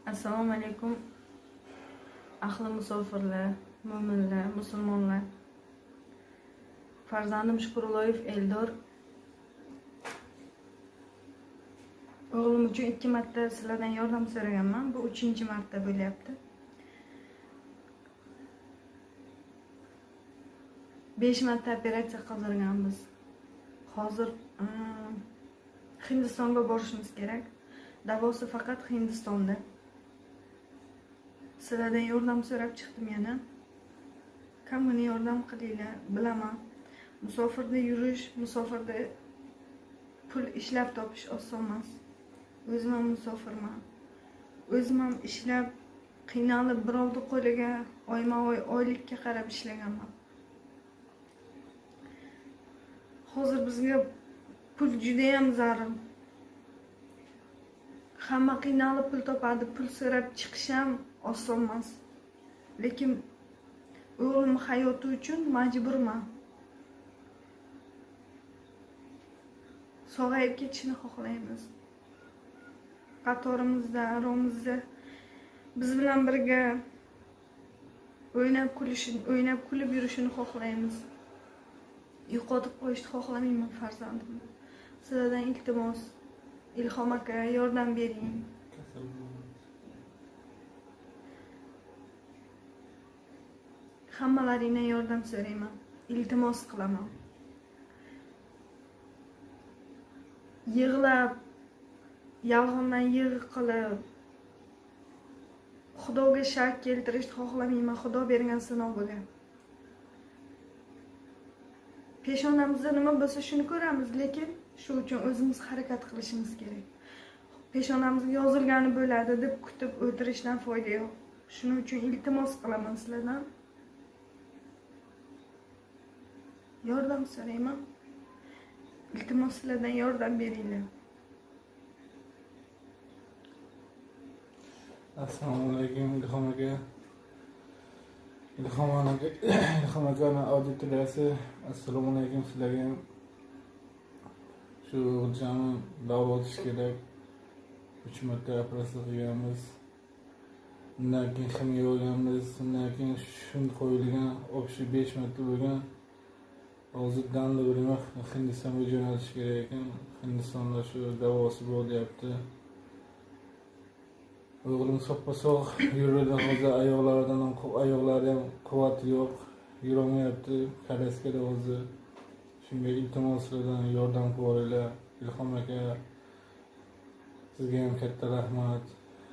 Assalomu alaykum ahli musofirlar, mo'minlar, musulmonlar. Farzandim Shukurulloyev Eldor. O'g'lim uchun 2 marta sizlardan yordam so'raganman. Bu 3-marta bo'lyapti. 5 marta operatsiya qildirganmiz. Hozir Hindistonga borishimiz kerak. Davosi faqat Hindistonda. Sizlardan yordam so'rab chiqdim yana. Kamini yordam qilinglar, bilaman. Musofirda yurish, musofirda pul ishlab topish oson emas. O'zim ham musofirman. O'zim ham ishlab, qiynalib birovning qo'liga oyma-oy oylikka qarab ishlaganman. Hozir bizga pul juda ham zarur. Hamma qiynalib pul topadi, pul so'rab chiqish ham oson emas. Lekin o'g'lim hayoti uchun majburman. Sog'ayib ketishini xohlaymiz. Qatorimizda, aramizda biz bilan birga o'ynab kulib yurishini xohlaymiz. Yo'qotib qo'yishni xohlamayman farzandimni. Sizlardan iltimos, Ilhom aka yordam bering. Hammalaringdan yordam so'rayman. Iltimos qilaman. Yig'lab, yolg'ondan yig'i qilib, Xudoga shak keltirishni xohlamayman. Xudo bergan sinov bo'lgan. Peshonamizda nima bo'lsa shuni ko'ramiz, lekin shu uchun o'zimiz harakat qilishimiz kerak. Peshonamizga yozilgani bo'ladi deb kutib o'tirishdan foyda yo'q. Shuning uchun iltimos qilaman sizlardan. Yordam so'rayman. Iltimos sizlardan yordam beringlar. Assalomu alaykum Ilhom aka. Ilhom akani auditoriyasi. Assalomu alaykum sizlarga. Shu o'g'ilchani davolash kerak. 3 marta operatsiya qilganmiz. Undan keyin ximiya olganmiz. Undan keyin shund qo'yilgan, opshi 5 marta bo'lgan. Hozir danli bo'lmoq Hindistonga jo'natish kerak ekan. Hindistonda shu davosi bo'lyapti. O'g'lim soppa-sog' yuradi, hozir oyoqlari ham quvvati yo'q, yurolmayapti. Kalaskada hozir. Shunga iltimoslardan yordam qilinglar. Ilhom aka, sizga ham katta rahmat.